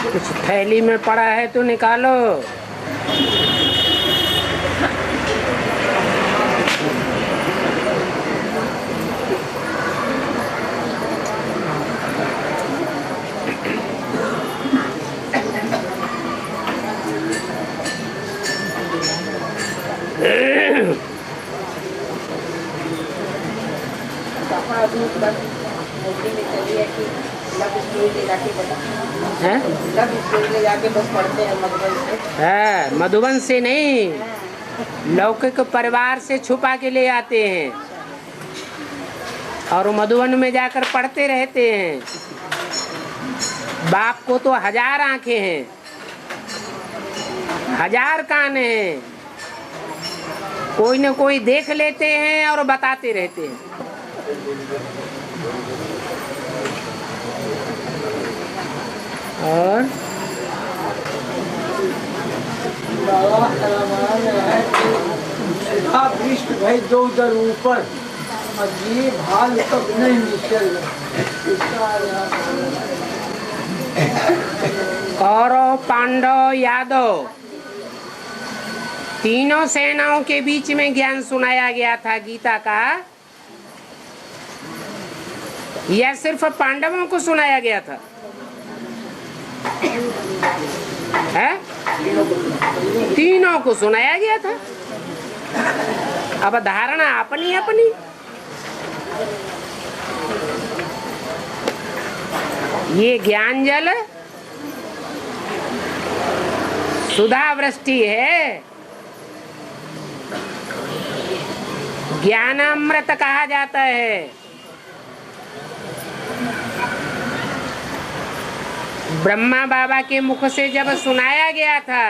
कुछ थैली में पड़ा है तो निकालो। है मधुबन से नहीं, लौकिक परिवार से छुपा के ले आते हैं और मधुबन में जाकर पढ़ते रहते हैं। बाप को तो 1000 आंखें हैं, 1000 कान हैं, कोई न कोई देख लेते हैं और बताते रहते हैं। और भाई दो उधर ऊपर ये भाल तक नहीं निकल। कौरव, पांडव, यादव तीनों सेनाओं के बीच में ज्ञान सुनाया गया था गीता का, या सिर्फ पांडवों को सुनाया गया था? है? तीनों को सुनाया गया था। अब धारणा अपनी अपनी। ये ज्ञान जल सुधा वृष्टि है, ज्ञानामृत कहा जाता है। ब्रह्मा बाबा के मुख से जब सुनाया गया था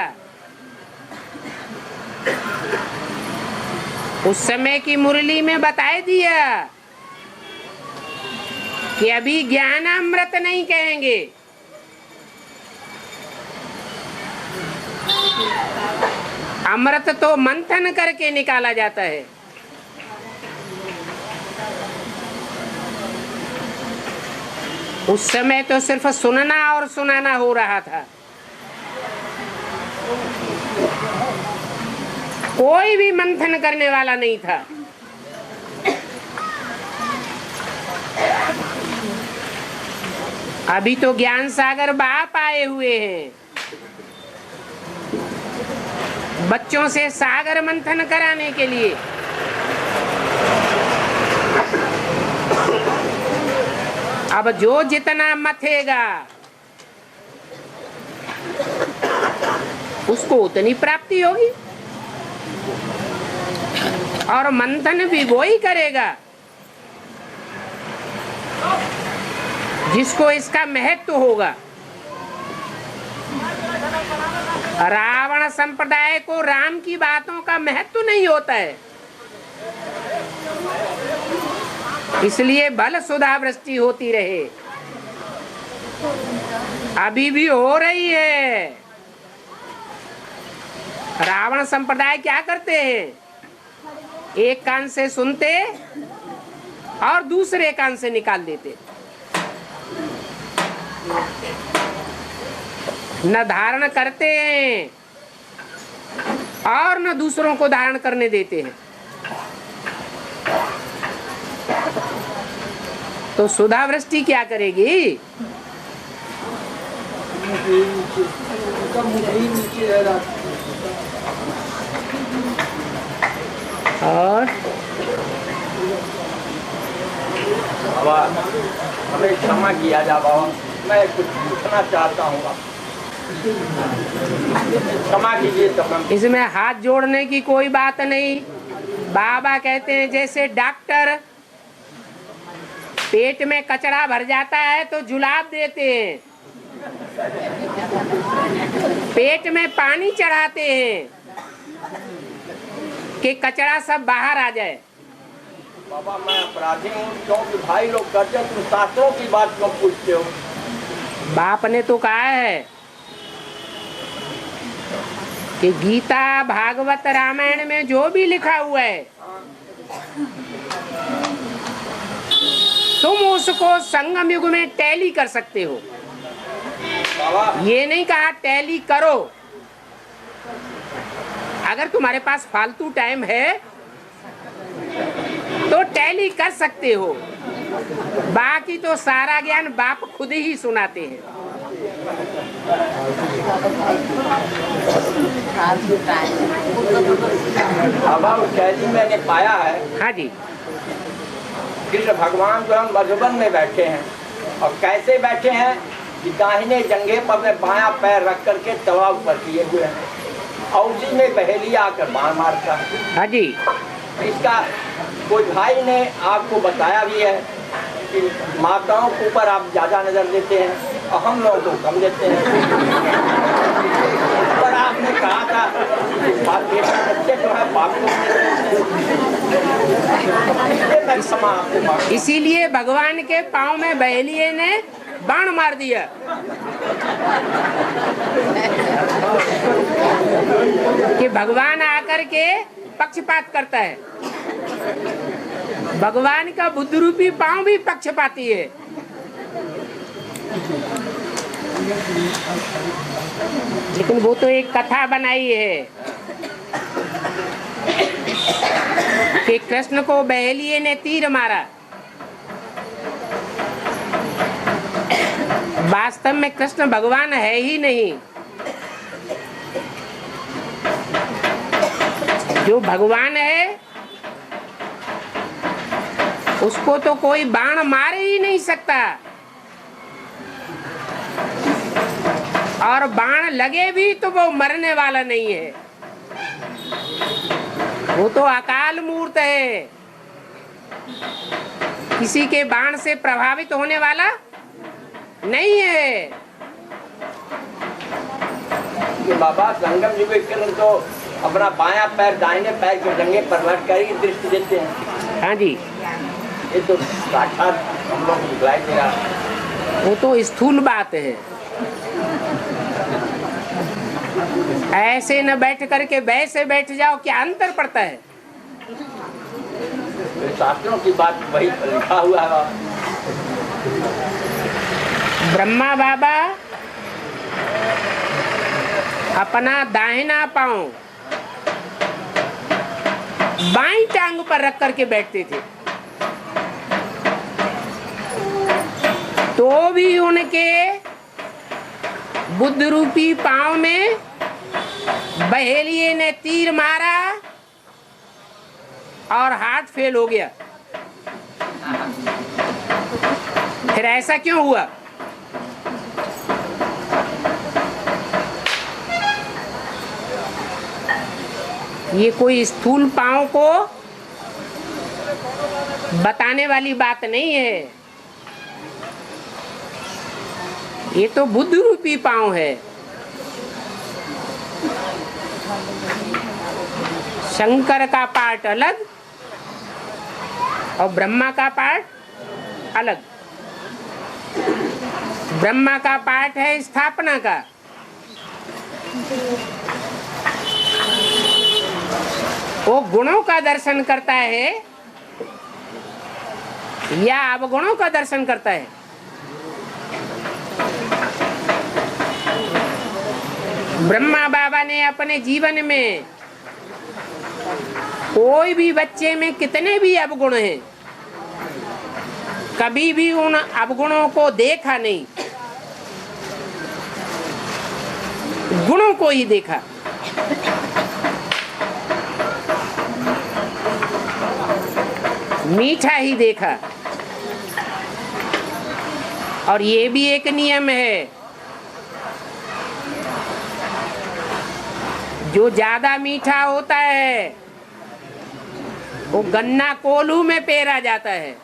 उस समय की मुरली में बता दिया कि अभी ज्ञानामृत नहीं कहेंगे, अमृत तो मंथन करके निकाला जाता है। उस समय तो सिर्फ सुनना और सुनाना हो रहा था, कोई भी मंथन करने वाला नहीं था। अभी तो ज्ञान सागर बाप आए हुए हैं, बच्चों से सागर मंथन कराने के लिए। अब जो जितना मथेगा उसको उतनी प्राप्ति होगी, और मंथन भी वो ही करेगा जिसको इसका महत्व होगा। रावण संप्रदाय को राम की बातों का महत्व नहीं होता है, इसलिए बल सुधा वृष्टि होती रहे। अभी भी हो रही है। रावण संप्रदाय क्या करते हैं? एक कान से सुनते और दूसरे कान से निकाल देते, न धारण करते हैं और न दूसरों को धारण करने देते हैं। तो सुधा वृष्टि क्या करेगी? और हमें क्षमा किया जा बाबा, मैं कुछ पूछना चाहता हूँ, क्षमा कीजिए। इसमें हाथ जोड़ने की कोई बात नहीं। बाबा कहते हैं जैसे डॉक्टर पेट में कचरा भर जाता है तो जुलाब देते हैं, पेट में पानी चढ़ाते हैं कि कचरा सब बाहर आ जाए। बाबा मैं अपराधी हूँ, क्योंकि भाई लोग करते हैं, तुम शास्त्रों की बात क्यों पूछते हो? बाप ने तो कहा है कि गीता भागवत रामायण में जो भी लिखा हुआ है तुम उसको संगम युग में टैली कर सकते हो। बाबा ये नहीं कहा टैली करो। अगर तुम्हारे पास फालतू टाइम है तो टैली कर सकते हो, बाकी तो सारा ज्ञान बाप खुद ही सुनाते हैं। बाबा उस शैली मैंने पाया है। हाँ जी। कृष्ण भगवान जो हम मधुबन में बैठे हैं, और कैसे बैठे हैं कि दाहिने जंघे पर में बायां पैर रख करके तवा ऊपर किए हुए हैं, और उसी में बहेलिया आकर बाण मारता है। हाँ जी। इसका कोई भाई ने आपको बताया भी है कि माताओं के ऊपर आप ज्यादा नजर देते हैं और हम लोगों को कम देते हैं। पर आपने कहा था बात बच्चे जो है बाप को मैं क्षमा आपको मांगता हूं। इसीलिए भगवान के पांव में बहेलिए ने बाण मार दिया। कि भगवान आकर के पक्षपात करता है। भगवान का बुद्ध रूपी पांव भी पक्षपाती है। लेकिन वो तो एक कथा बनाई है कि कृष्ण को बहेलिए ने तीर मारा। वास्तव में कृष्ण भगवान है ही नहीं। जो भगवान है उसको तो कोई बाण मार ही नहीं सकता, और बाण लगे भी तो वो मरने वाला नहीं है। वो तो अकाल मूर्त है, किसी के बाण से प्रभावित होने वाला नहीं है। ये बाबा संगम युग के तो अपना बायां पैर दाहिने पैर के जंघे पर रख कर ही दृष्टि देते हैं। हाँ जी। ये तो साक्षात हम लोग को दिखलाई दे रहा है। वो तो स्थूल बात है। ऐसे न बैठ करके वैसे बैठ जाओ, क्या अंतर पड़ता है? शास्त्रों की बात वही लिखा हुआ है। ब्रह्मा बाबा अपना दाहिना पांव बाईं टांग पर रख करके बैठते थे, तो भी उनके बुद्ध रूपी पांव में बहेलिए ने तीर मारा और हार्ट फेल हो गया। फिर ऐसा क्यों हुआ? ये कोई स्थूल पांव को बताने वाली बात नहीं है। ये तो बुद्ध रूपी पांव है। शंकर का पार्ट अलग और ब्रह्मा का पार्ट अलग। ब्रह्मा का पार्ट है स्थापना का, वो गुणों का दर्शन करता है या अवगुणों का दर्शन करता है? ब्रह्मा बाबा ने अपने जीवन में कोई भी बच्चे में कितने भी अवगुण हैं, कभी भी उन अवगुणों को देखा नहीं, गुणों को ही देखा। मीठा ही देखा। और ये भी एक नियम है, जो ज्यादा मीठा होता है वो गन्ना कोल्हू में पेरा जाता है।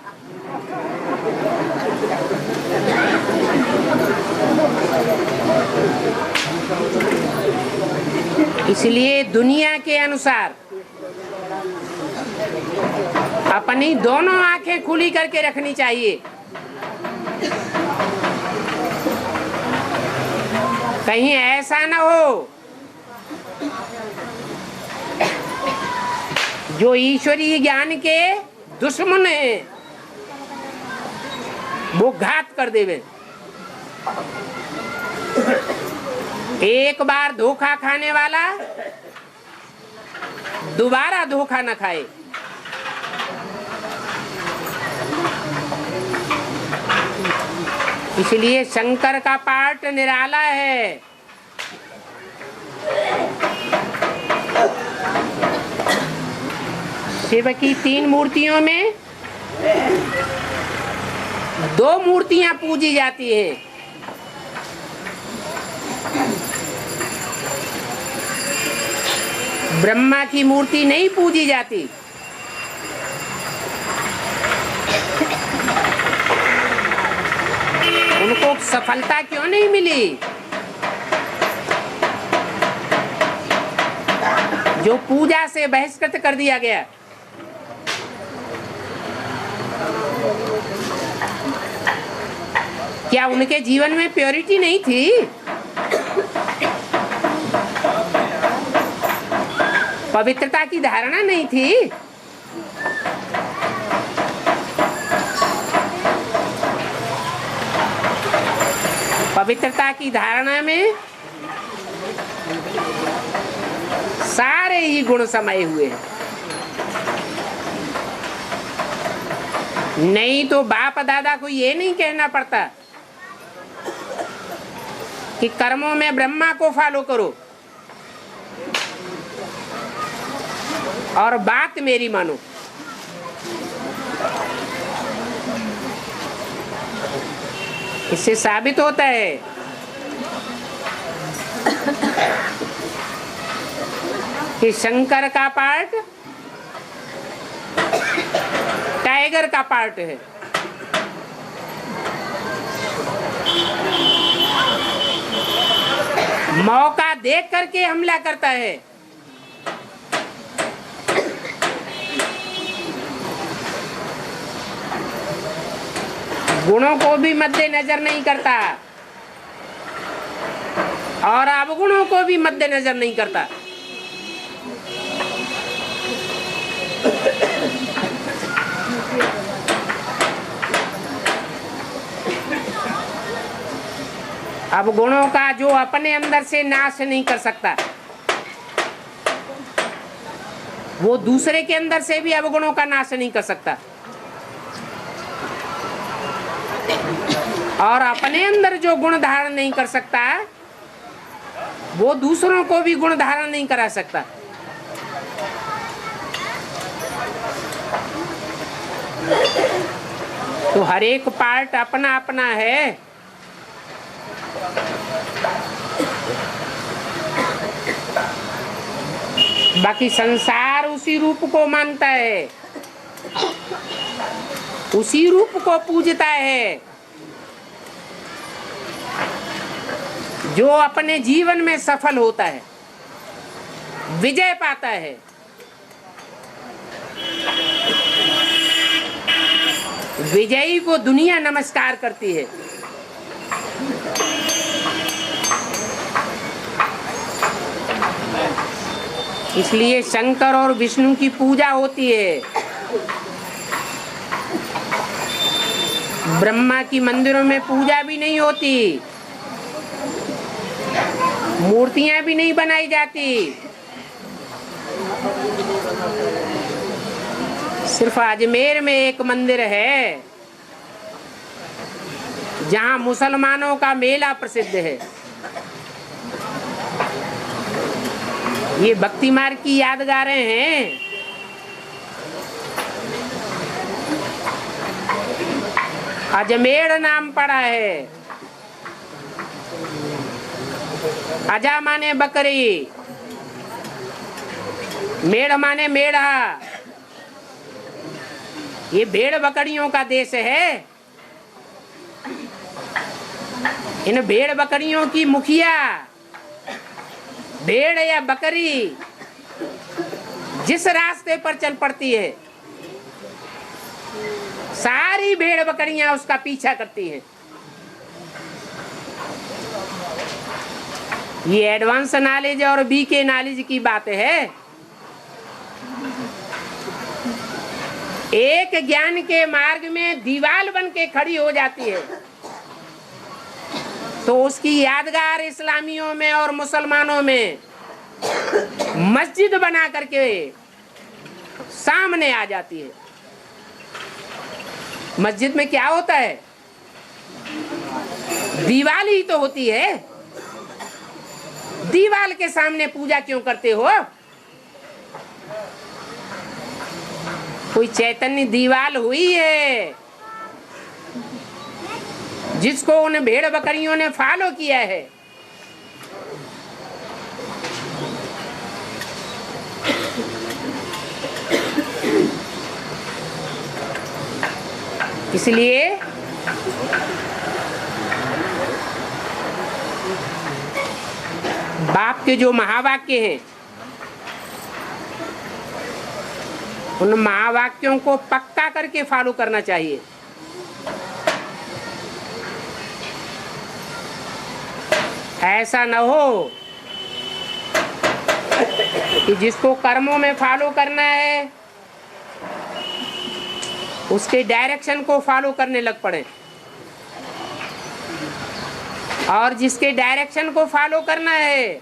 इसलिए दुनिया के अनुसार अपनी दोनों आंखें खुली करके रखनी चाहिए। कहीं ऐसा ना हो जो ईश्वरीय ज्ञान के दुश्मन हैं वो घात कर देवे। एक बार धोखा खाने वाला दोबारा धोखा न खाए। इसलिए शंकर का पाठ निराला है। शिव की 3 मूर्तियों में 2 मूर्तियां पूजी जाती हैं। ब्रह्मा की मूर्ति नहीं पूजी जाती। उनको सफलता क्यों नहीं मिली? जो पूजा से बहिष्कृत कर दिया गया। क्या उनके जीवन में प्योरिटी नहीं थी? पवित्रता की धारणा नहीं थी? पवित्रता की धारणा में सारे ही गुण समाये हुए हैं। नहीं तो बाप दादा को ये नहीं कहना पड़ता कि कर्मों में ब्रह्मा को फॉलो करो और बात मेरी मानो। इससे साबित होता है कि शंकर का पार्ट टाइगर का पार्ट है। मौका देख करके हमला करता है। गुणों को भी मद्देनजर नहीं करता और अवगुणों को भी मद्देनजर नहीं करता। अवगुणों का जो अपने अंदर से नाश नहीं कर सकता, वो दूसरे के अंदर से भी अवगुणों का नाश नहीं कर सकता। और अपने अंदर जो गुण धारण नहीं कर सकता, वो दूसरों को भी गुण धारण नहीं करा सकता। तो हर एक पार्ट अपना अपना है। बाकी संसार उसी रूप को मानता है, उसी रूप को पूजता है जो अपने जीवन में सफल होता है, विजय पाता है। विजयी को दुनिया नमस्कार करती है। इसलिए शंकर और विष्णु की पूजा होती है। ब्रह्मा की मंदिरों में पूजा भी नहीं होती, मूर्तियां भी नहीं बनाई जाती। सिर्फ अजमेर में एक मंदिर है जहां मुसलमानों का मेला प्रसिद्ध है। ये भक्ति मार्ग की यादगारें हैं। अजमेर नाम पड़ा है। अजा माने बकरी, मेढ़ माने मेढ़ा। ये भेड़ बकरियों का देश है। इन भेड़ बकरियों की मुखिया, भेड़ या बकरी जिस रास्ते पर चल पड़ती है, सारी भेड़ बकरियां उसका पीछा करती हैं। ये एडवांस नॉलेज और बीके नॉलेज की बात है। एक ज्ञान के मार्ग में दीवार बन के खड़ी हो जाती है तो उसकी यादगार इस्लामियों में और मुसलमानों में मस्जिद बना करके सामने आ जाती है। मस्जिद में क्या होता है? दीवाल ही तो होती है। दीवाल के सामने पूजा क्यों करते हो? कोई चैतन्य दीवाल हुई है जिसको उन भेड़ बकरियों ने फॉलो किया है। इसलिए बाप के जो महावाक्य हैं, उन महावाक्यों को पक्का करके फॉलो करना चाहिए। ऐसा न हो कि जिसको कर्मों में फॉलो करना है उसके डायरेक्शन को फॉलो करने लग पड़े, और जिसके डायरेक्शन को फॉलो करना है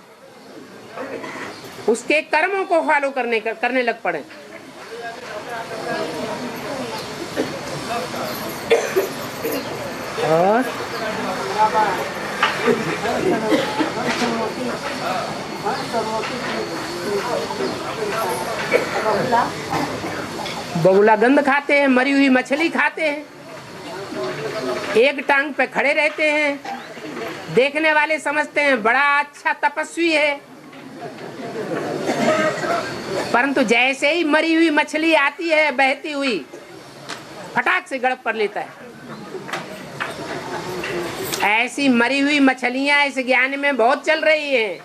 उसके कर्मों को फॉलो करने लग पड़े। और बगुला गंध खाते हैं, मरी हुई मछली खाते हैं, एक टांग पे खड़े रहते हैं, देखने वाले समझते हैं बड़ा अच्छा तपस्वी है, परंतु जैसे ही मरी हुई मछली आती है बहती हुई, फटाक से गड़प कर लेता है। ऐसी मरी हुई मछलियां इस ज्ञान में बहुत चल रही हैं।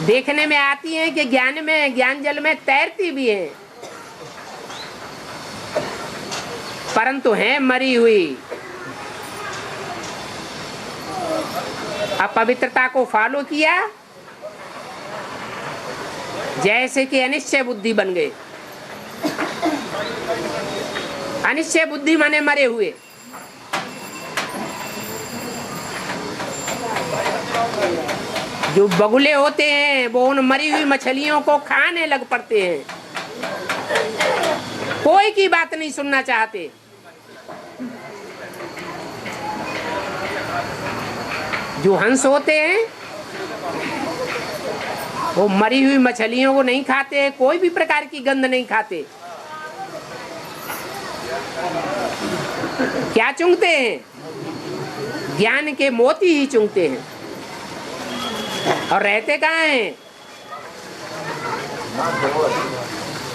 देखने में आती हैं कि ज्ञान जल में तैरती भी हैं, परंतु हैं मरी हुई। अपवित्रता को फॉलो किया, जैसे कि अनिश्चय बुद्धि बन गए। अनिश्चय बुद्धि माने मरे हुए। जो बगुले होते हैं वो उन मरी हुई मछलियों को खाने लग पड़ते हैं, कोई की बात नहीं सुनना चाहते। जो हंस होते हैं वो मरी हुई मछलियों को नहीं खाते, कोई भी प्रकार की गंध नहीं खाते। क्या चुंगते हैं? ज्ञान के मोती ही चुंगते हैं। और रहते कहाँ हैं?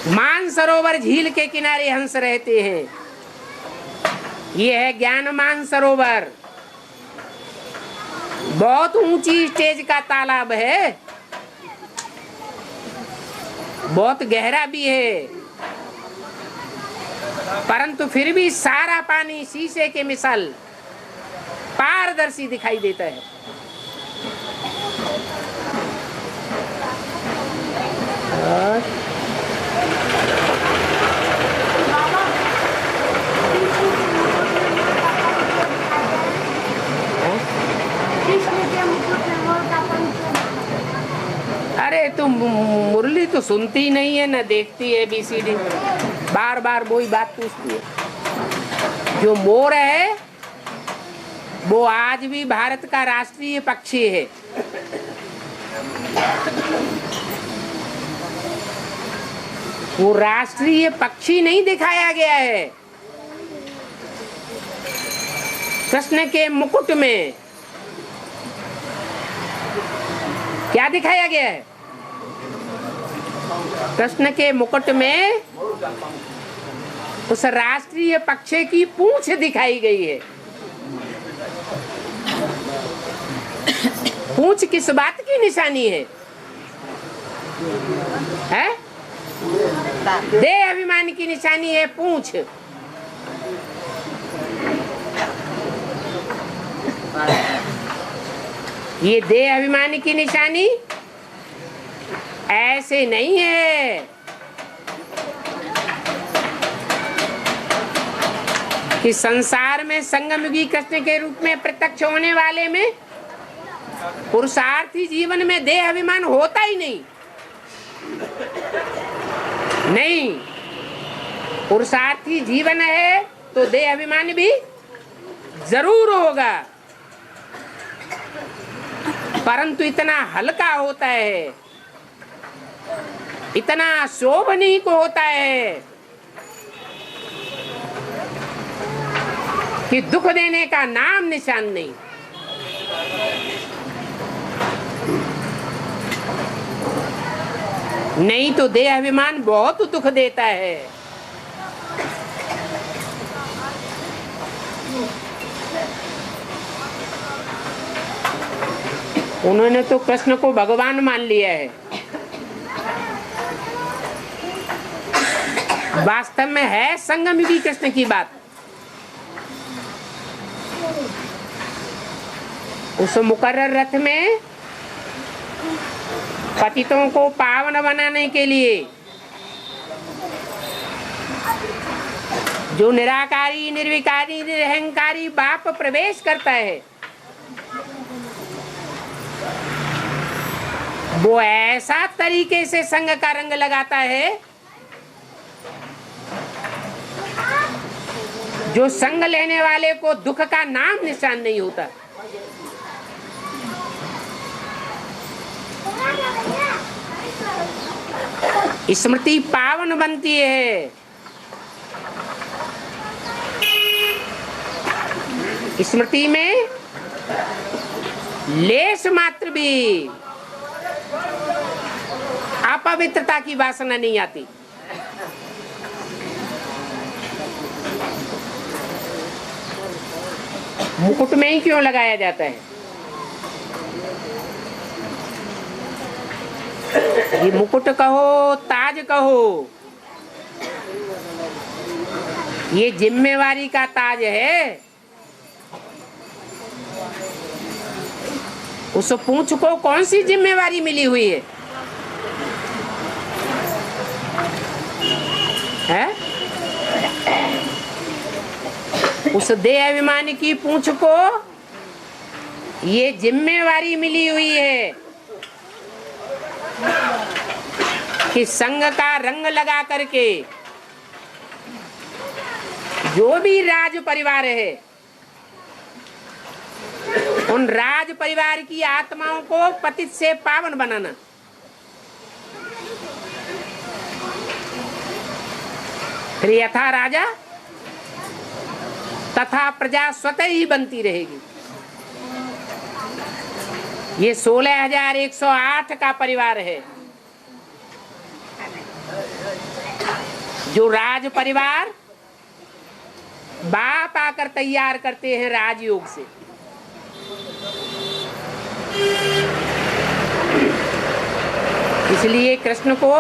मानसरोवर झील के किनारे हंस रहते हैं। ये है ज्ञान मानसरोवर। बहुत ऊंची स्टेज का तालाब है, बहुत गहरा भी है, परंतु फिर भी सारा पानी शीशे के मिसल पारदर्शी दिखाई देता है। अरे तुम मुरली तो सुनती नहीं है, ना देखती है बीसीडी, बार बार वही बात पूछती है। जो मोर है वो आज भी भारत का राष्ट्रीय पक्षी है। वो राष्ट्रीय पक्षी नहीं दिखाया गया है। कृष्ण के मुकुट में क्या दिखाया गया है? कृष्ण के मुकुट में उस राष्ट्रीय पक्षी की पूंछ दिखाई गई है। पूंछ किस बात की निशानी है? है? देह अभिमान की निशानी है पूंछ। ये देह अभिमान की निशानी ऐसे नहीं है कि संसार में संगमयुगी कृष्ण के रूप में प्रत्यक्ष होने वाले में पुरुषार्थी जीवन में देह अभिमान होता ही नहीं। नहीं, पुरुषार्थी जीवन है तो देह अभिमान भी जरूर होगा, परंतु इतना हल्का होता है, इतना शोभनीय होता है कि दुख देने का नाम निशान नहीं। नहीं तो देह अभिमान बहुत दुख देता है। उन्होंने तो कृष्ण को भगवान मान लिया है। वास्तव में है संगमयुगी कृष्ण की बात। उस मुकर्रर रथ में पतितों को पावन बनाने के लिए जो निराकारी, निर्विकारी, निरहंकारी बाप प्रवेश करता है, वो ऐसा तरीके से संग का रंग लगाता है जो संग लेने वाले को दुख का नाम निशान नहीं होता। स्मृति पावन बनती है। स्मृति में लेश मात्र भी अपवित्रता की वासना नहीं आती। मुकुट में ही क्यों लगाया जाता है? ये मुकुट कहो, ताज कहो, ये जिम्मेवारी का ताज है। उस पूंछ को कौन सी जिम्मेवारी मिली हुई है? उस देह अभिमानी की पूंछ को ये जिम्मेवारी मिली हुई है कि संग का रंग लगा करके जो भी राज परिवार है, उन राज परिवार की आत्माओं को पतित से पावन बनाना। फिर यथा राजा तथा प्रजा स्वतः ही बनती रहेगी। ये 16,108 का परिवार है, जो राज परिवार बाप आकर तैयार करते हैं राजयोग से। इसलिए कृष्ण को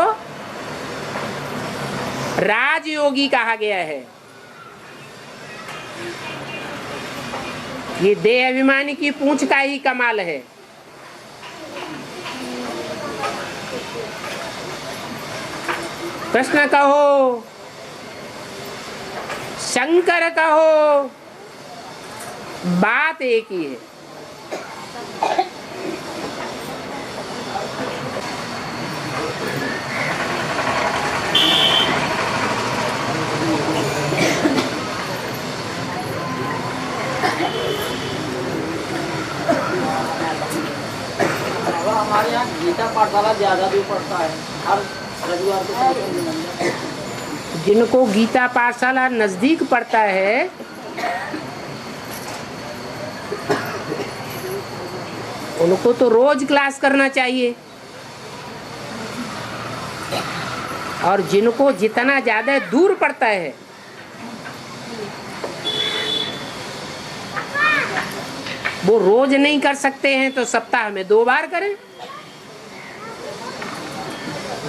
राजयोगी कहा गया है। ये देह अभिमानी की पूंछ का ही कमाल है। कृष्ण कहो, शंकर कहो, बात एक ही है। हमारे यहाँ गीता पाठशाला ज्यादा भी पढ़ता है, हर रविवार को। जिनको गीता पाठशाला नजदीक पड़ता है, उनको तो रोज क्लास करना चाहिए। और जिनको जितना ज्यादा दूर पड़ता है, वो रोज नहीं कर सकते हैं तो सप्ताह में 2 बार करें।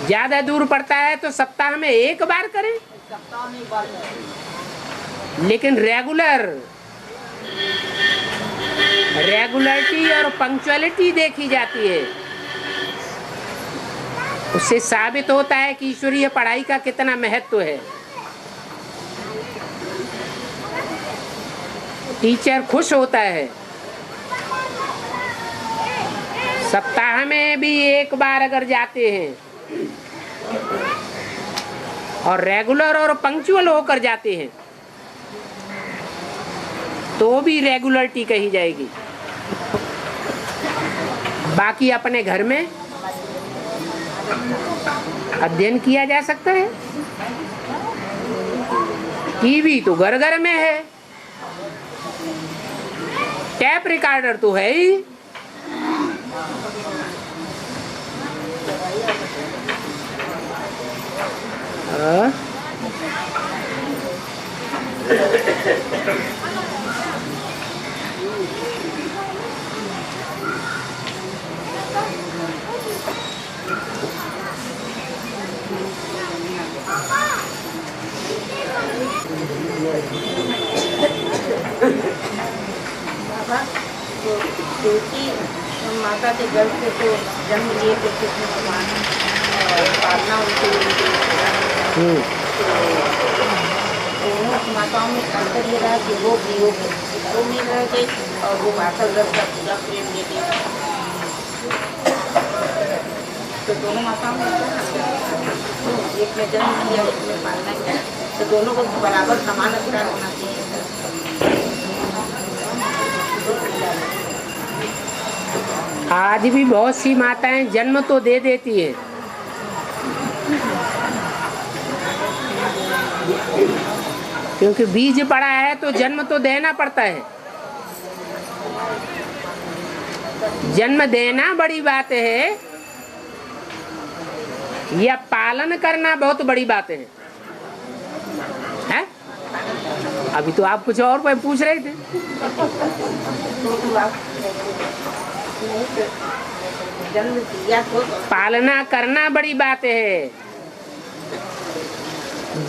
ज्यादा दूर पड़ता है तो सप्ताह में 1 बार करें। सप्ताह में 1 बार करें। लेकिन रेगुलरिटी और पंक्चुअलिटी देखी जाती है। उससे साबित होता है कि ईश्वरीय पढ़ाई का कितना महत्व है। टीचर खुश होता है। सप्ताह में भी एक बार अगर जाते हैं और रेगुलर और पंक्चुअल होकर जाते हैं तो भी रेगुलरिटी कही जाएगी। बाकी अपने घर में अध्ययन किया जा सकता है। टीवी तो घर घर में है, टैप रिकॉर्डर तो है ही। क्योंकि माता के गर्भ से तो जन्म लिए थे कृष्ण भगवान और पालना उनके दोनों माताओं में अंतर ये रहा कि वो वियोग में रह गए और वो माता गर्भ का पूरा प्रेम दे दी। तो दोनों माताओं में एक में जन्म किया एक में पालना किया, तो दोनों को बराबर समान अधिकार होना चाहिए। आज भी बहुत सी माताएं जन्म तो दे देती है, क्योंकि बीज पड़ा है तो जन्म तो देना पड़ता है। जन्म देना बड़ी बात है या पालन करना बहुत बड़ी बात है? अभी तो आप कुछ और पूछ रहे थे। पालना करना बड़ी बात है।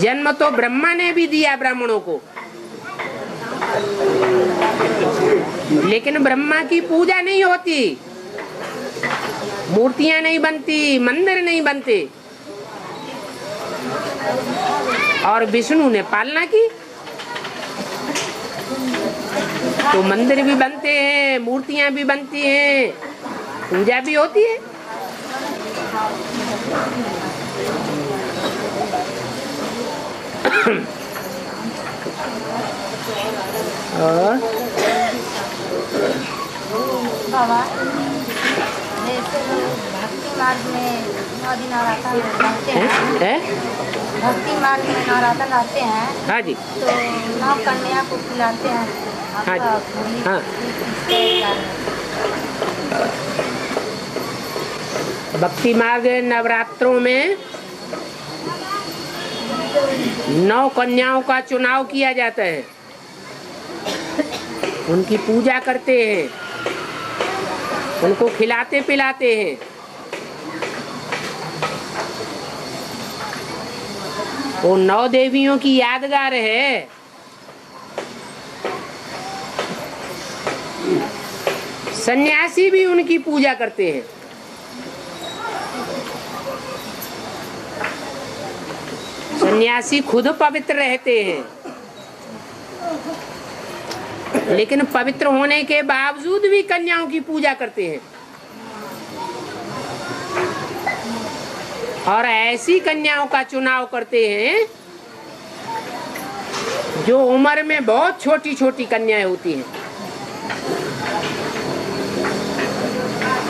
जन्म तो ब्रह्मा ने भी दिया ब्राह्मणों को, लेकिन ब्रह्मा की पूजा नहीं होती, मूर्तियां नहीं बनती, मंदिर नहीं बनते। और विष्णु ने पालना की तो मंदिर भी बनते हैं, मूर्तियां भी बनती हैं, पूजा भी होती है। और बाबा जैसे भक्ति मार्ग में 9 दिन नवरात्र रहते हैं, भक्ति मार्ग में नवरात्र रहते हैं। हाँ जी। तो 9 कन्या को खिलाते हैं। हाँ जी। हाँ। भक्ति मार्ग नवरात्रों में 9 कन्याओं का चुनाव किया जाता है, उनकी पूजा करते हैं, उनको खिलाते पिलाते हैं। वो 9 देवियों की यादगार है। सन्यासी भी उनकी पूजा करते हैं। सन्यासी खुद पवित्र रहते हैं, लेकिन पवित्र होने के बावजूद भी कन्याओं की पूजा करते हैं। और ऐसी कन्याओं का चुनाव करते हैं जो उम्र में बहुत छोटी छोटी कन्याएं होती हैं।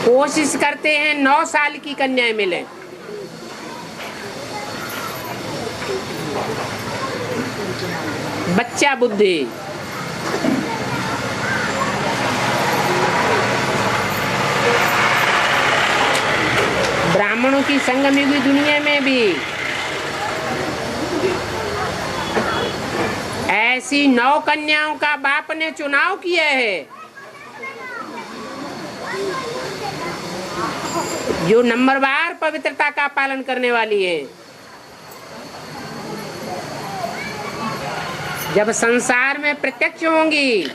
कोशिश करते हैं 9 साल की कन्याएं मिलें। बच्चा बुद्धि। ब्राह्मणों की संगम युगी दुनिया में भी ऐसी 9 कन्याओं का बाप ने चुनाव किया है जो नंबरवार पवित्रता का पालन करने वाली है। जब संसार में प्रत्यक्ष होंगी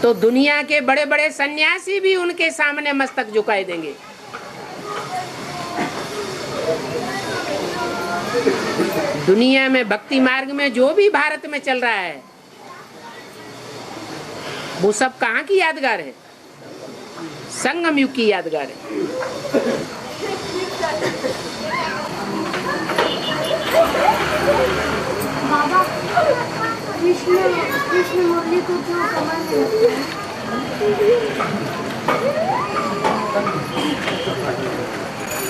तो दुनिया के बड़े बड़े सन्यासी भी उनके सामने मस्तक झुकाए देंगे। दुनिया में भक्ति मार्ग में जो भी भारत में चल रहा है वो सब कहाँ की यादगार है? संगम युग की यादगार है। बाबा कृष्ण मुरली को क्यों कमर में रखते हैं?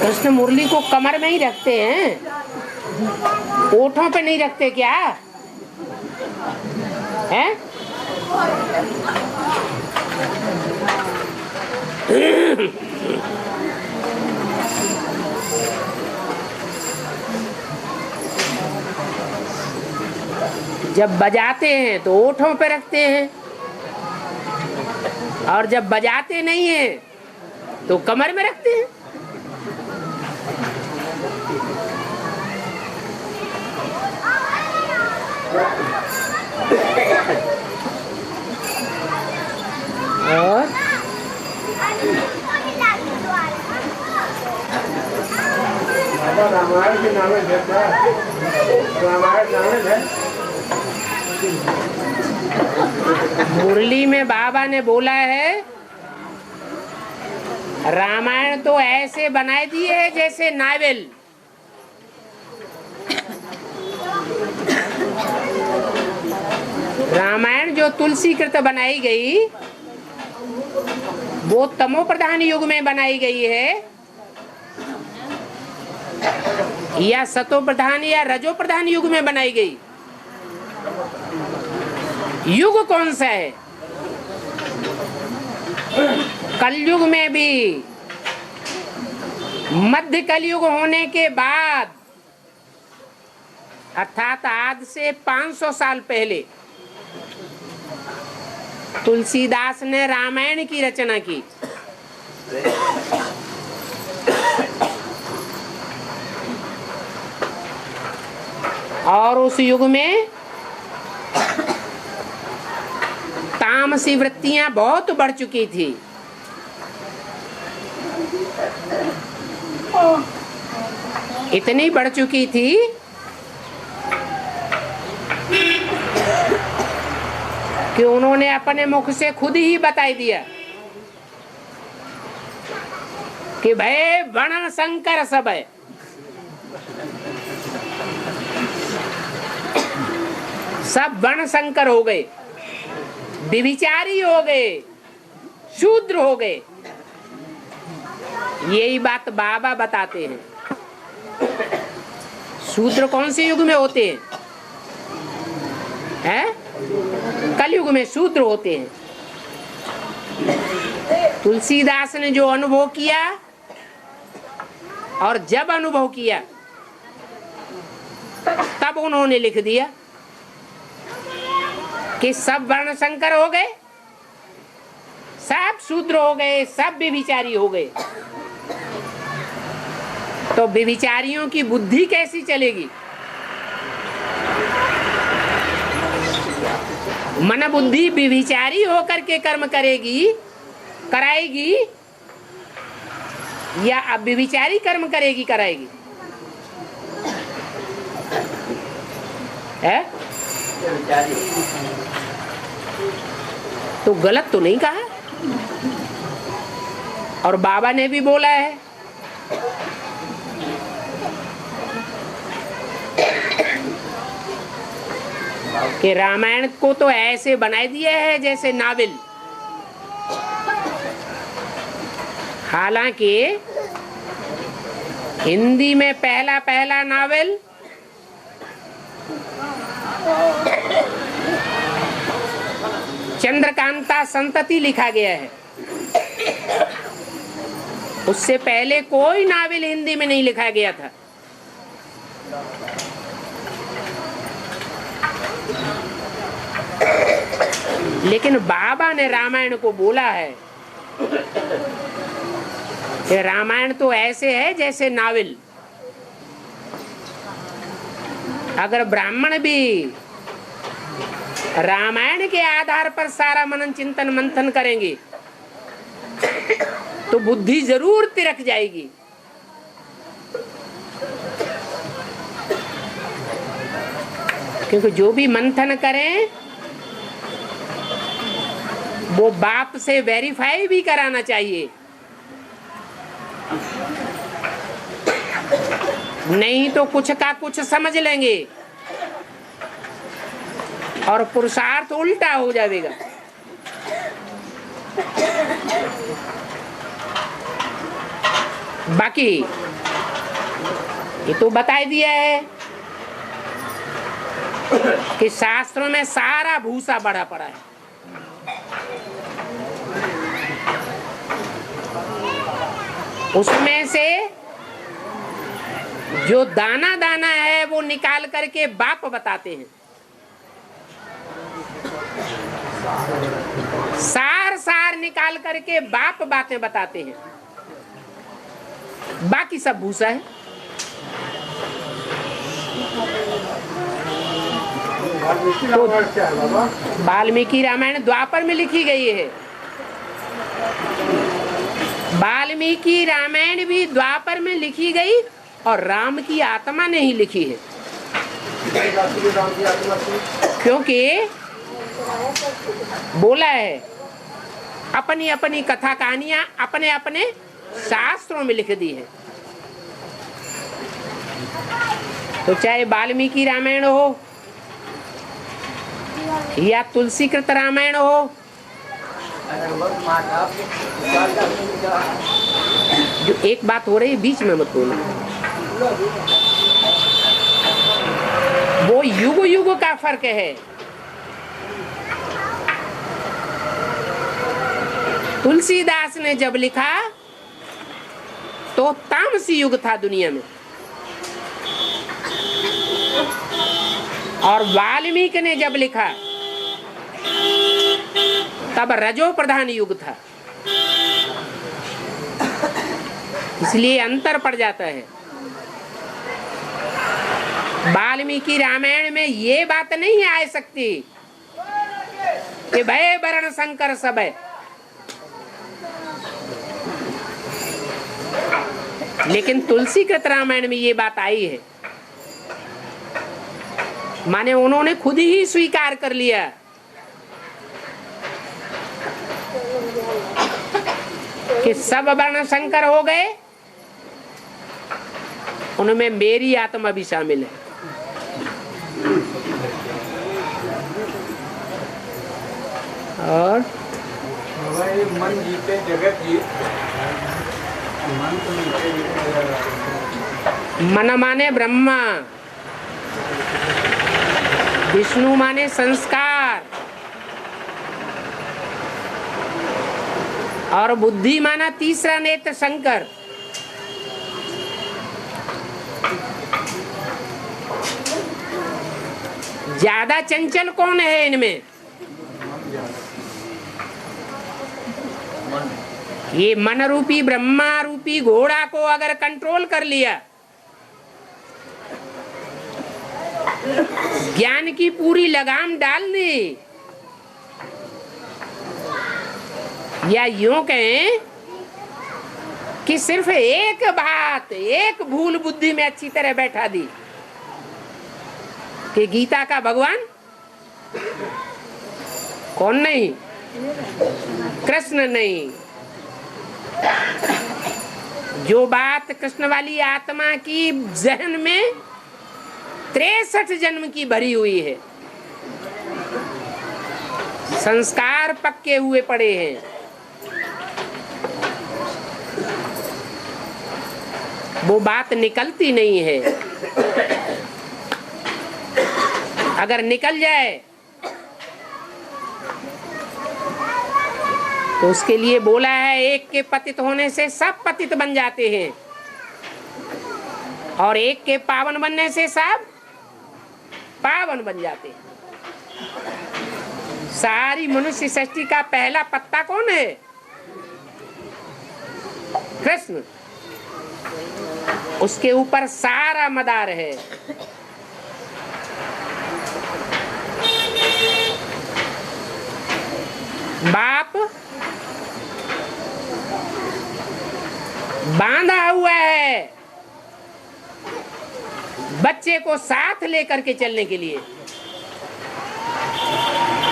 कृष्ण मुरली को कमर में ही रखते हैं, ओठों पे नहीं रखते क्या है? जब बजाते हैं तो ओठों पे रखते हैं, और जब बजाते नहीं हैं तो कमर में रखते हैं। और रामायण के नाम रामायण है। मुरली में बाबा ने बोला है, रामायण तो ऐसे बनाए दिए है जैसे नावल। रामायण जो तुलसी कृत बनाई गई वो तमो प्रधान युग में बनाई गई है, या सतो प्रधान या रजो प्रधान युग में बनाई गई? युग कौन सा है? कलयुग में भी, मध्य कलयुग होने के बाद, अर्थात आज से 500 साल पहले तुलसीदास ने रामायण की रचना की। और उस युग में तामसी वृत्तियां बहुत बढ़ चुकी थी। इतनी बढ़ चुकी थी कि उन्होंने अपने मुख से खुद ही बता दिया कि भाई वर्ण शंकर सब है। सब वर्ण शंकर हो गए, व्यभिचारी हो गए, शूद्र हो गए। यही बात बाबा बताते हैं। शूद्र कौन से युग में होते हैं? कलयुग में शूद्र होते हैं। तुलसीदास ने जो अनुभव किया, और जब अनुभव किया तब उन्होंने लिख दिया कि सब वर्ण शंकर हो गए, सब शूद्र हो गए, सब व्यभिचारी हो गए। तो व्यभिचारियों की बुद्धि कैसी चलेगी? मन बुद्धि व्यभिचारी होकर के कर्म करेगी, कराएगी, या अव्यभिचारी कर्म करेगी, कराएगी? है? तो गलत तो नहीं कहा। और बाबा ने भी बोला है कि रामायण को तो ऐसे बनाई दिया है जैसे नावल। हालांकि हिंदी में पहला पहला नावल चंद्रकांता संतति लिखा गया है। उससे पहले कोई नावल हिंदी में नहीं लिखा गया था। लेकिन बाबा ने रामायण को बोला है कि रामायण तो ऐसे है जैसे नावल। अगर ब्राह्मण भी रामायण के आधार पर सारा मनन चिंतन मंथन करेंगे तो बुद्धि जरूर तिरक जाएगी। क्योंकि जो भी मंथन करें वो बाप से वेरीफाई भी कराना चाहिए, नहीं तो कुछ का कुछ समझ लेंगे और पुरुषार्थ उल्टा हो जाएगा। बाकी ये तो बता दिया है कि शास्त्रों में सारा भूसा बढ़ा पड़ा है। उसमें से जो दाना दाना है वो निकाल करके बाप बताते हैं, सार सार निकाल करके बाप बातें बताते हैं, बाकी सब भूसा है। तो वाल्मीकि रामायण द्वापर में लिखी गई है। वाल्मीकि रामायण भी द्वापर में लिखी गई और राम की आत्मा ने ही लिखी है, क्योंकि बोला है अपनी अपनी कथा कहानियां अपने अपने शास्त्रों में लिख दी है। तो चाहे वाल्मीकि रामायण हो या तुलसीकृत रामायण हो, जो एक बात हो रही है बीच में मत बोलो, वो युग युग का फर्क है। तुलसीदास ने जब लिखा तो तामसी युग था दुनिया में, और वाल्मीकि ने जब लिखा तब रजो प्रधान युग था, इसलिए अंतर पड़ जाता है। वाल्मीकि रामायण में ये बात नहीं आ सकती कि भय वर्ण शंकर सब है, लेकिन तुलसीकृत रामायण में ये बात आई है। माने उन्होंने खुद ही स्वीकार कर लिया कि सब वर्ण शंकर हो गए, उनमें मेरी आत्मा भी शामिल है। और मन जीते जगत जीत, मन माने ब्रह्मा, विष्णु माने संस्कार, और बुद्धि माना तीसरा नेत्र शंकर। ज्यादा चंचल कौन है इनमें? ये मन रूपी ब्रह्मा रूपी घोड़ा को अगर कंट्रोल कर लिया, ज्ञान की पूरी लगाम डाल दी, या यूं कहें कि सिर्फ एक बात, एक भूल बुद्धि में अच्छी तरह बैठा दी कि गीता का भगवान कौन नहीं? कृष्ण नहीं। जो बात कृष्ण वाली आत्मा की जहन में 63 जन्म की भरी हुई है, संस्कार पक्के हुए पड़े हैं, वो बात निकलती नहीं है। अगर निकल जाए तो उसके लिए बोला है एक के पतित होने से सब पतित बन जाते हैं, और एक के पावन बनने से सब पावन बन जाते हैं। सारी मनुष्य सृष्टि का पहला पत्ता कौन है? कृष्ण। उसके ऊपर सारा मदार है। बाप बांधा हुआ है बच्चे को साथ लेकर के चलने के लिए।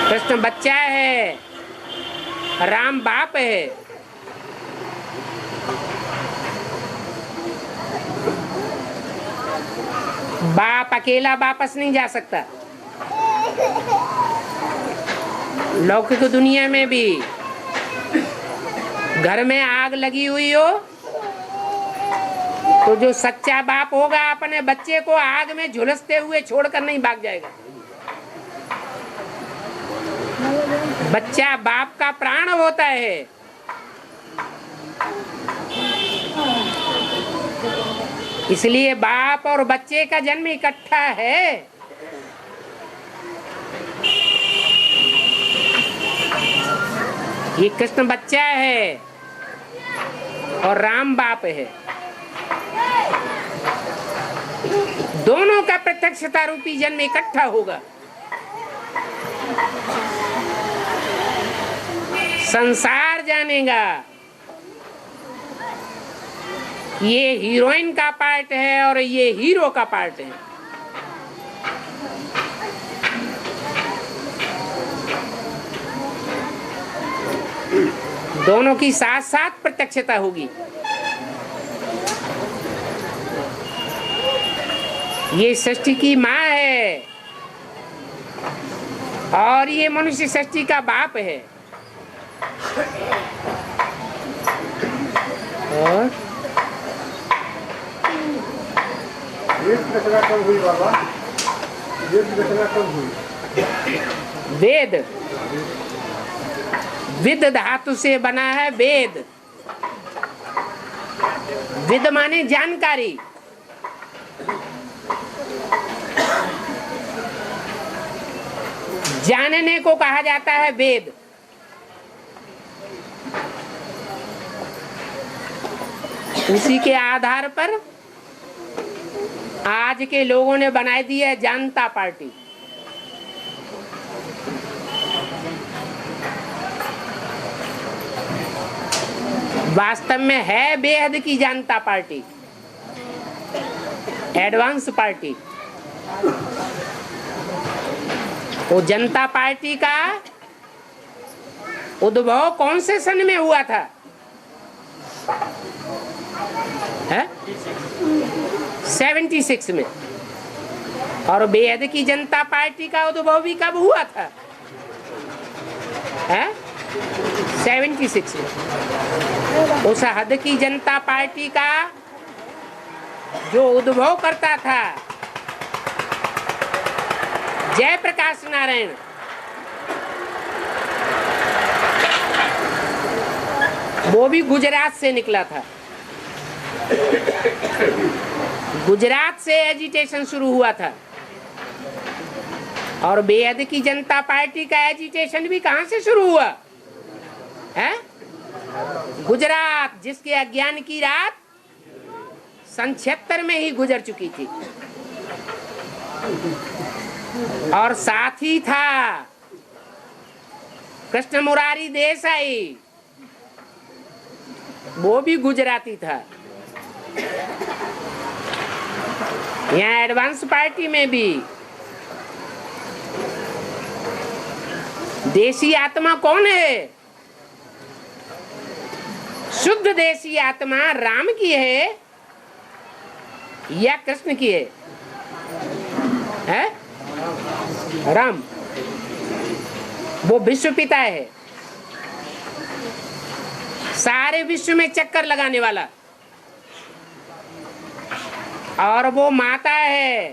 कृष्ण बच्चा है, राम बाप है। बाप अकेला वापस नहीं जा सकता। लौकिक दुनिया में भी घर में आग लगी हुई हो तो जो सच्चा बाप होगा अपने बच्चे को आग में झुलसते हुए छोड़कर नहीं भाग जाएगा। बच्चा बाप का प्राण होता है। इसलिए बाप और बच्चे का जन्म इकट्ठा है। ये कृष्ण बच्चा है और राम बाप है। दोनों का प्रत्यक्षता रूपी जन्म इकट्ठा होगा। संसार जानेगा ये हीरोइन का पार्ट है और ये हीरो का पार्ट है। दोनों की साथ साथ प्रत्यक्षता होगी। ये सृष्टि की माँ है और ये मनुष्य सृष्टि का बाप है। और कब हुई बाबा? कब हुई? वेद, विद धातु से बना है वेद। विद माने जानकारी। जानने को कहा जाता है वेद। उसी के आधार पर आज के लोगों ने बनाई दी है जनता पार्टी। वास्तव में है बेहद की जनता पार्टी, एडवांस पार्टी। वो जनता पार्टी का उद्भव कौन से सन में हुआ था? है 76 में। और बेहद की जनता पार्टी का उद्भव भी कब हुआ था? है 76 में। उस हद की जनता पार्टी का जो उद्भव करता था जयप्रकाश नारायण, वो भी गुजरात से निकला था। गुजरात से एजिटेशन शुरू हुआ था। और बेहद की जनता पार्टी का एजिटेशन भी कहां से शुरू हुआ है? गुजरात, जिसके अज्ञान की रात सन 76 में ही गुजर चुकी थी। और साथ ही था कृष्ण मुरारी देसाई, वो भी गुजराती था। यहाँ एडवांस पार्टी में भी देसी आत्मा कौन है? शुद्ध देसी आत्मा राम की है या कृष्ण की है? है? राम, वो विश्व पिता है, सारे विश्व में चक्कर लगाने वाला। और वो माता है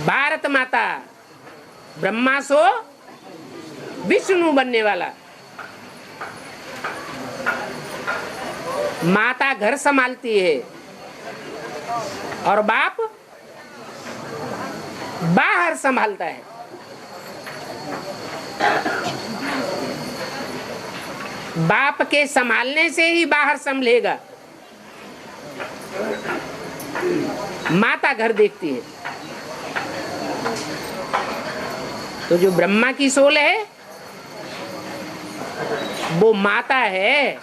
भारत माता, ब्रह्मा सो विष्णु बनने वाला। माता घर संभालती है और बाप बाहर संभालता है। बाप के संभालने से ही बाहर संभलेगा। माता घर देखती है। तो जो ब्रह्मा की सोल है वो माता है।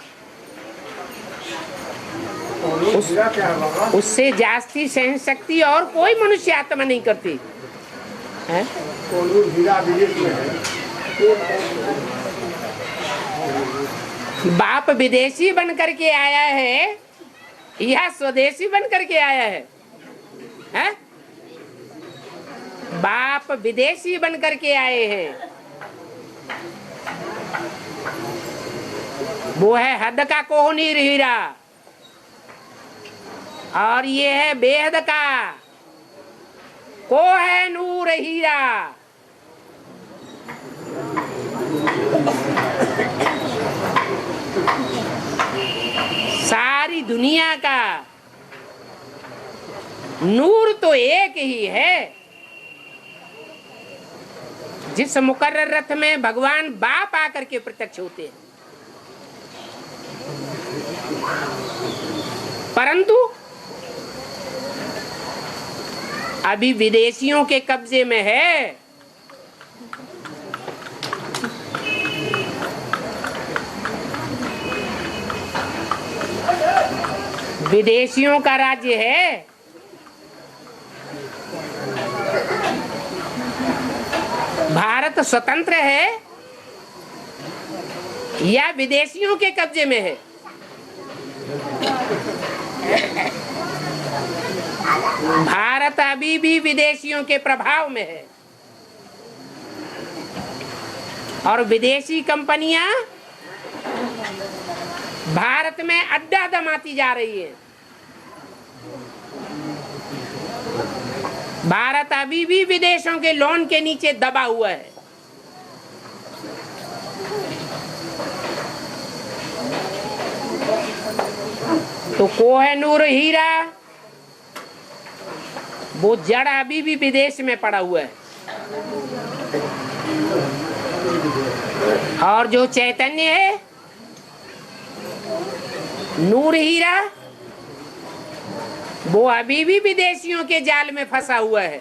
उससे जास्ती सहन शक्ति और कोई मनुष्य आत्मा नहीं करती है। बाप विदेशी बन करके आया है या स्वदेशी बन करके आया है? हैं? बाप विदेशी बन करके आए हैं। वो है हद का कोहनीर हीरा और ये है बेहद का को है नूर हीरा। सारी दुनिया का नूर तो एक ही है। जिस मुकर्रर रथ में भगवान बाप आकर के प्रत्यक्ष होते हैं, परंतु अभी विदेशियों के कब्जे में है। विदेशियों का राज्य है। भारत स्वतंत्र है या विदेशियों के कब्जे में है? भारत अभी भी विदेशियों के प्रभाव में है और विदेशी कंपनियां भारत में अड्डा जमाती जा रही है। भारत अभी भी विदेशों के लोन के नीचे दबा हुआ है। तो कोहिनूर हीरा वो जड़ अभी भी विदेश में पड़ा हुआ है और जो चैतन्य है नूर हीरा वो अभी भी विदेशियों के जाल में फंसा हुआ है।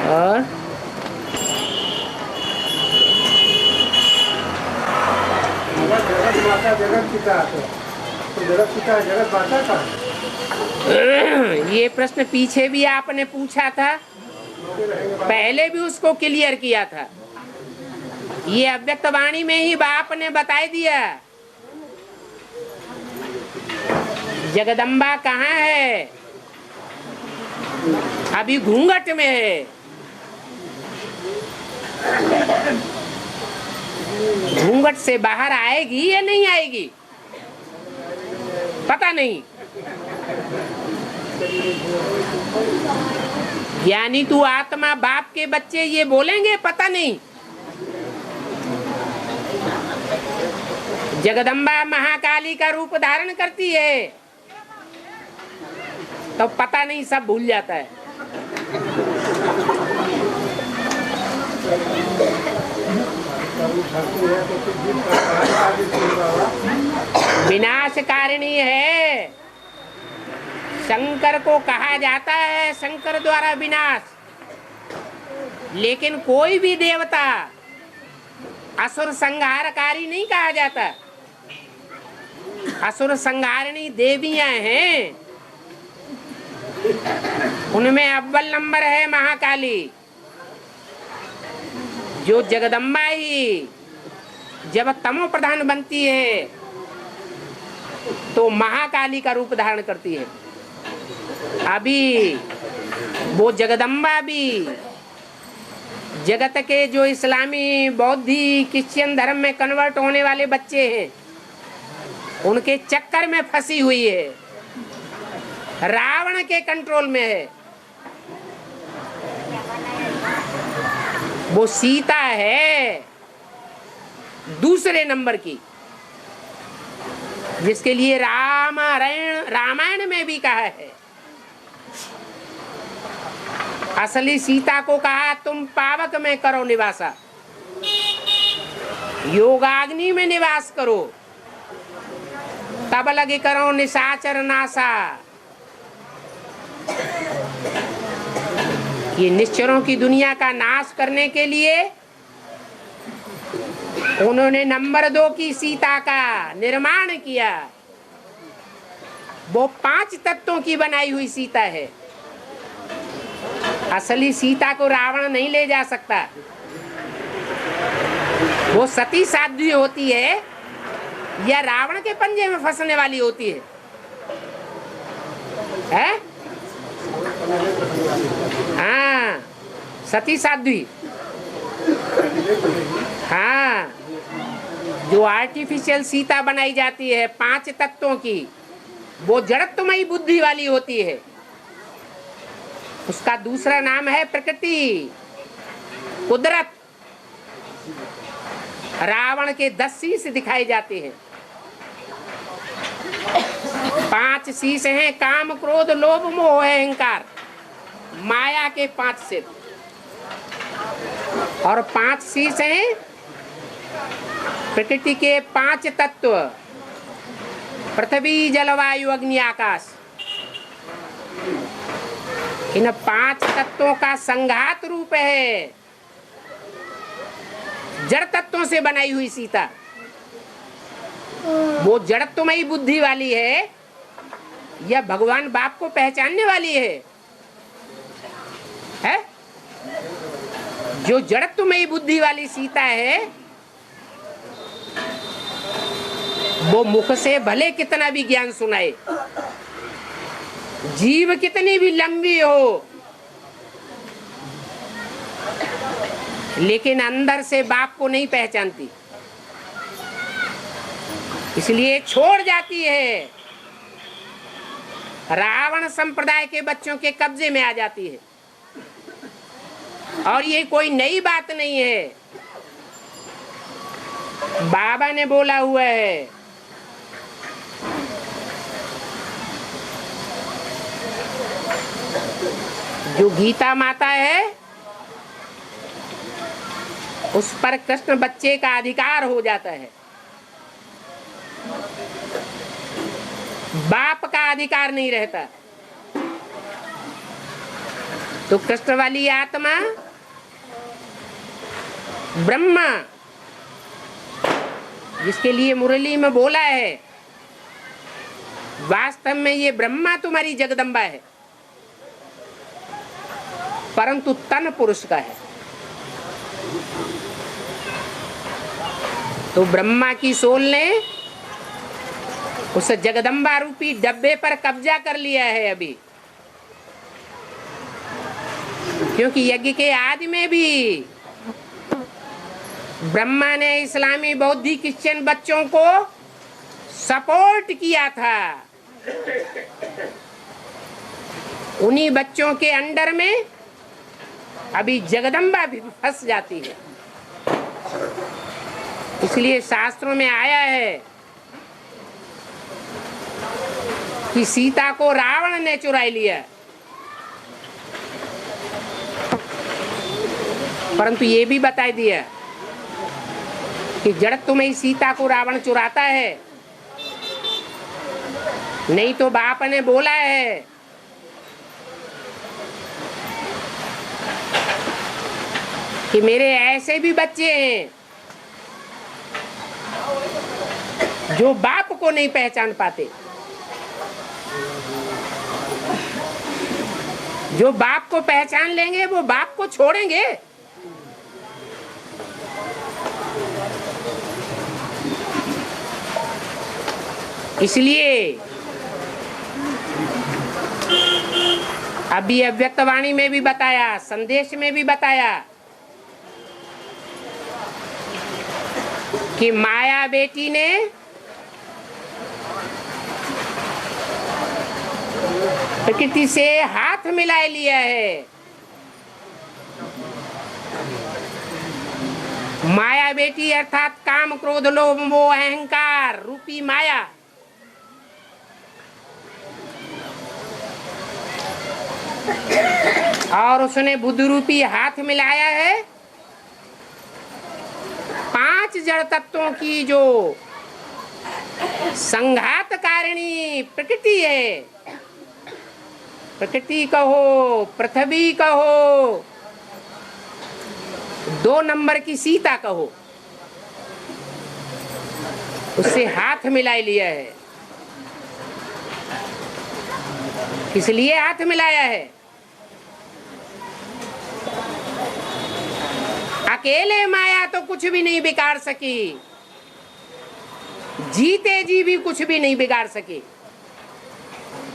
और ये प्रश्न पीछे भी आपने पूछा था, पहले भी उसको क्लियर किया था। ये अव्यक्त वाणी में ही बाप ने बता दिया। जगदम्बा कहाँ है? अभी घूंघट में है। घूंघट से बाहर आएगी या नहीं आएगी पता नहीं। यानी तू आत्मा बाप के बच्चे ये बोलेंगे पता नहीं। जगदम्बा महाकाली का रूप धारण करती है तो पता नहीं, सब भूल जाता है। विनाशकारिणी है। शंकर को कहा जाता है शंकर द्वारा विनाश, लेकिन कोई भी देवता असुर संहारकारी नहीं कहा जाता। असुर संहारिणी देवियां हैं, उनमें अव्वल नंबर है महाकाली। जो जगदम्बा ही जब तमो प्रधान बनती है तो महाकाली का रूप धारण करती है। अभी वो जगदम्बा भी जगत के जो इस्लामी बौद्धि क्रिश्चियन धर्म में कन्वर्ट होने वाले बच्चे हैं उनके चक्कर में फंसी हुई है, रावण के कंट्रोल में है। वो सीता है दूसरे नंबर की, जिसके लिए रामायण में भी कहा है। असली सीता को कहा तुम पावक में करो निवासा, योगाग्नि में निवास करो, तब लगे करो निशाचर नासा। ये निश्चरों की दुनिया का नाश करने के लिए उन्होंने नंबर 2 की सीता का निर्माण किया। वो 5 तत्वों की बनाई हुई सीता है। असली सीता को रावण नहीं ले जा सकता। वो सती साध्वी होती है या रावण के पंजे में फंसने वाली होती है? हाँ, सती साध्वी। हाँ, जो आर्टिफिशियल सीता बनाई जाती है 5 तत्वों की, वो जड़त्वमयी बुद्धि वाली होती है। उसका दूसरा नाम है प्रकृति, कुदरत। रावण के 10 शीश दिखाए जाते हैं। 5 शीश हैं, काम क्रोध लोभ मोह अहंकार, माया के 5 सिर। और 5 शीश हैं प्रकृति के 5 तत्व, पृथ्वी जलवायु अग्नि आकाश। इन 5 तत्वों का संघात रूप है जड़ तत्वों से बनाई हुई सीता। वो जड़त्वमयी बुद्धि वाली है या भगवान बाप को पहचानने वाली है? जो जड़त्वमयी बुद्धि वाली सीता है, वो मुख से भले कितना भी ज्ञान सुनाए, जीव कितनी भी लंबी हो, लेकिन अंदर से बाप को नहीं पहचानती, इसलिए छोड़ जाती है। रावण संप्रदाय के बच्चों के कब्जे में आ जाती है। और ये कोई नई बात नहीं है, बाबा ने बोला हुआ है। जो गीता माता है, उस पर कृष्ण बच्चे का अधिकार हो जाता है, बाप का अधिकार नहीं रहता। तो कृष्ण वाली आत्मा ब्रह्मा, जिसके लिए मुरली में बोला है, वास्तव में ये ब्रह्मा तुम्हारी जगदम्बा है, परंतु तन पुरुष का है। तो ब्रह्मा की सोल ने उस जगदम्बा रूपी डब्बे पर कब्जा कर लिया है अभी। क्योंकि यज्ञ के आदि में भी ब्रह्मा ने इस्लामी बौद्धी क्रिश्चियन बच्चों को सपोर्ट किया था। उन्हीं बच्चों के अंडर में अभी जगदम्बा भी फंस जाती है। इसलिए शास्त्रों में आया है कि सीता को रावण ने चुरा लिया, परंतु ये भी बता दिया कि जड़त्वमयी सीता को रावण चुराता है। नहीं तो बाप ने बोला है कि मेरे ऐसे भी बच्चे हैं जो बाप को नहीं पहचान पाते, जो बाप को पहचान लेंगे वो बाप को छोड़ेंगे। इसलिए अभी अव्यक्तवाणी में भी बताया, संदेश में भी बताया कि माया बेटी ने प्रकृति से हाथ मिला लिया है। माया बेटी अर्थात काम क्रोध लोभ मोह अहंकार रूपी माया। और उसने बुद्ध रूपी हाथ मिलाया है 5 जड़ तत्वों की जो संघात कारिणी प्रकृति है। प्रकृति कहो, पृथ्वी कहो, 2 नंबर की सीता कहो, उससे हाथ मिला लिया है। किस लिए हाथ मिलाया है? अकेले माया तो कुछ भी नहीं बिगाड़ सकी, जीते जी भी कुछ भी नहीं बिगाड़ सकी।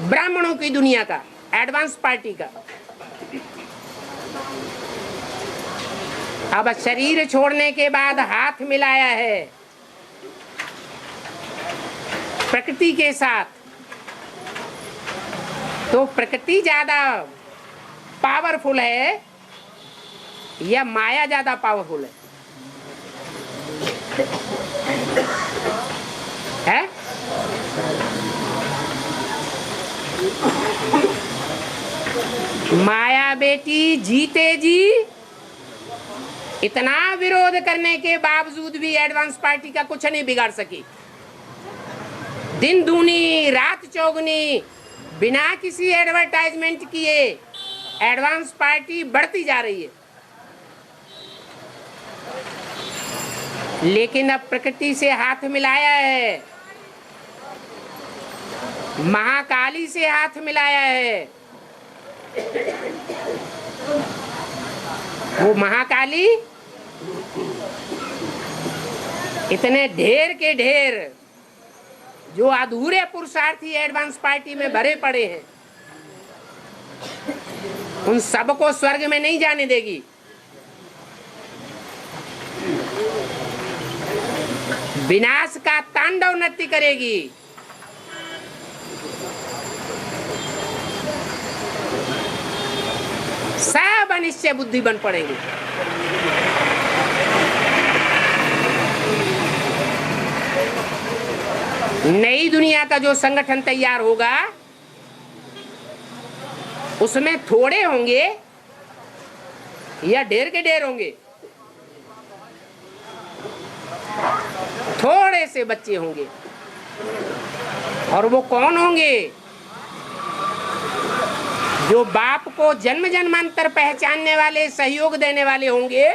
ब्राह्मणों की दुनिया का, एडवांस पार्टी का। अब शरीर छोड़ने के बाद हाथ मिलाया है प्रकृति के साथ, तो प्रकृति ज्यादा पावरफुल है या माया ज्यादा पावरफुल है? माया बेटी जीते जी इतना विरोध करने के बावजूद भी एडवांस पार्टी का कुछ नहीं बिगाड़ सकी। दिन दूनी रात चौगुनी बिना किसी एडवर्टाइजमेंट किए एडवांस पार्टी बढ़ती जा रही है। लेकिन अब प्रकृति से हाथ मिलाया है, महाकाली से हाथ मिलाया है। वो महाकाली इतने ढेर के ढेर जो अधूरे पुरुषार्थी एडवांस पार्टी में भरे पड़े हैं, उन सबको स्वर्ग में नहीं जाने देगी। विनाश का तांडव नृत्य करेगी। सब अनिश्चय बुद्धि बन पड़ेंगे। नई दुनिया का जो संगठन तैयार होगा उसमें थोड़े होंगे या ढेर के ढेर होंगे? थोड़े से बच्चे होंगे। और वो कौन होंगे? जो बाप को जन्म जन्मांतर पहचानने वाले, सहयोग देने वाले होंगे,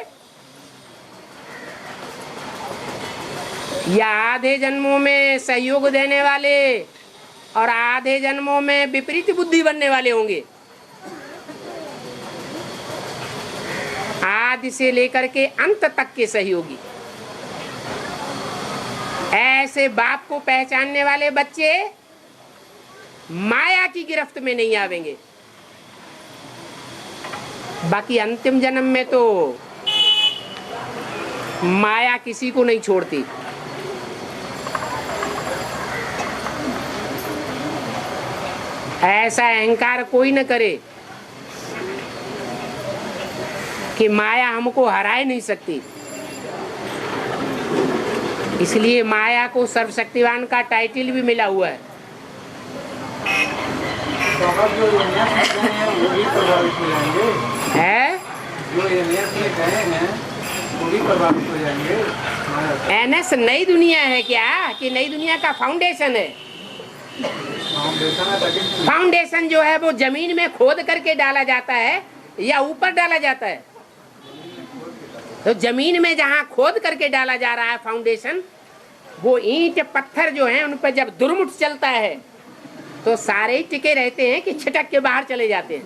या आधे जन्मों में सहयोग देने वाले और आधे जन्मों में विपरीत बुद्धि बनने वाले होंगे। आदि से लेकर के अंत तक के सहयोगी। ऐसे बाप को पहचानने वाले बच्चे माया की गिरफ्त में नहीं आवेंगे। बाकी अंतिम जन्म में तो माया किसी को नहीं छोड़ती। ऐसा अहंकार कोई न करे कि माया हमको हराए नहीं सकती। इसलिए माया को सर्वशक्तिवान का टाइटल भी मिला हुआ है। जो वही प्रभावित हो जाएंगे, है जो एनएस में गए हैं वही प्रभावित हो जाएंगे। एनएस नई दुनिया है क्या कि नई दुनिया का फाउंडेशन है? फाउंडेशन जो है वो जमीन में खोद करके डाला जाता है या ऊपर डाला जाता है? तो जमीन में जहाँ खोद करके डाला जा रहा है फाउंडेशन, वो ईंट पत्थर जो हैं उन पर जब दुर्मुठ चलता है तो सारे ही टिके रहते हैं कि छिटक के बाहर चले जाते हैं।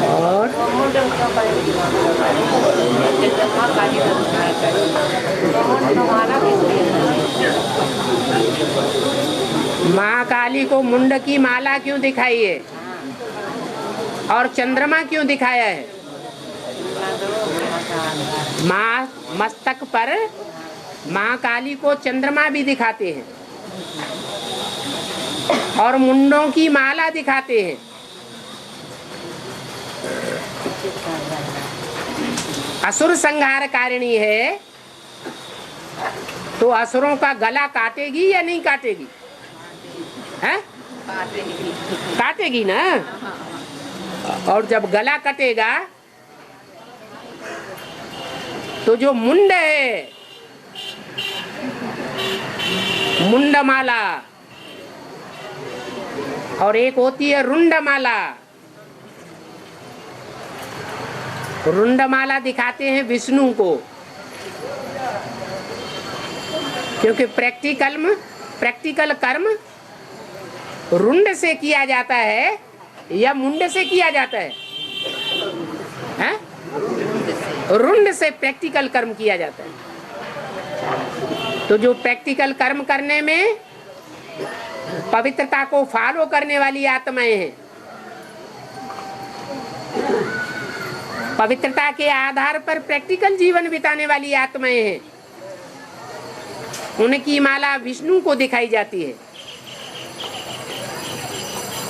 और महाकाली को मुंड की माला क्यों दिखाई है और चंद्रमा क्यों दिखाया है? मस्तक पर महाकाली को चंद्रमा भी दिखाते हैं और मुंडों की माला दिखाते हैं। असुर संहार कारिणी है, तो असुरों का गला काटेगी या नहीं काटेगी? है? काटेगी ना। और जब गला कटेगा तो जो मुंड है, मुंडमाला, और एक होती है रुंडमाला, रुंडमाला दिखाते हैं विष्णु को, क्योंकि प्रैक्टिकल कर्म रुंड से किया जाता है या मुंड से किया जाता है? हैं? रुंड से प्रैक्टिकल कर्म किया जाता है। तो जो प्रैक्टिकल कर्म करने में पवित्रता को फॉलो करने वाली आत्माएं हैं, पवित्रता के आधार पर प्रैक्टिकल जीवन बिताने वाली आत्माएं हैं, उनकी माला विष्णु को दिखाई जाती है।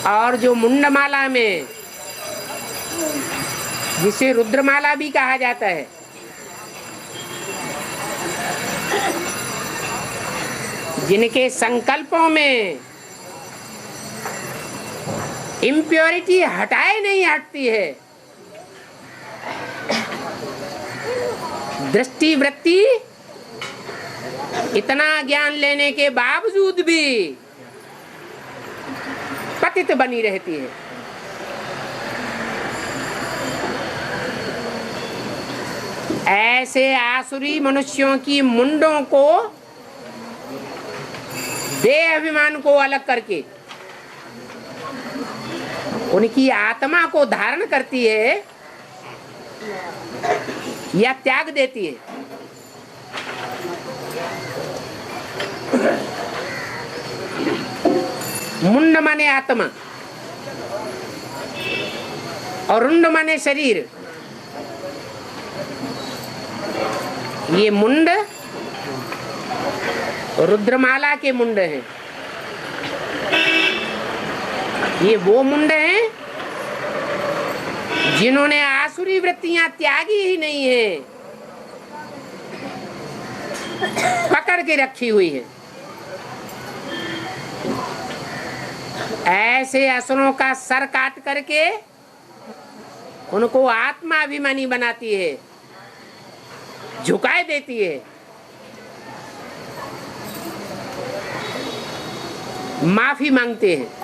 और जो मुंडमाला में, जिसे रुद्रमाला भी कहा जाता है, जिनके संकल्पों में इम्प्योरिटी हटाए नहीं हटती है, दृष्टि वृत्ति इतना ज्ञान लेने के बावजूद भी पतित बनी रहती है। ऐसे आसुरी मनुष्यों की मुंडों को, देह अभिमान को अलग करके उनकी आत्मा को धारण करती है या त्याग देती है। मुंड माने आत्मा और रुंड माने शरीर। ये मुंड रुद्रमाला के मुंड हैं। ये वो मुंड हैं जिन्होंने आसुरी वृत्तियां त्यागी ही नहीं है, पकड़ के रखी हुई है। ऐसे असुरों का सर काट करके उनको आत्माभिमानी बनाती है, झुकाए देती है। माफी मांगते हैं।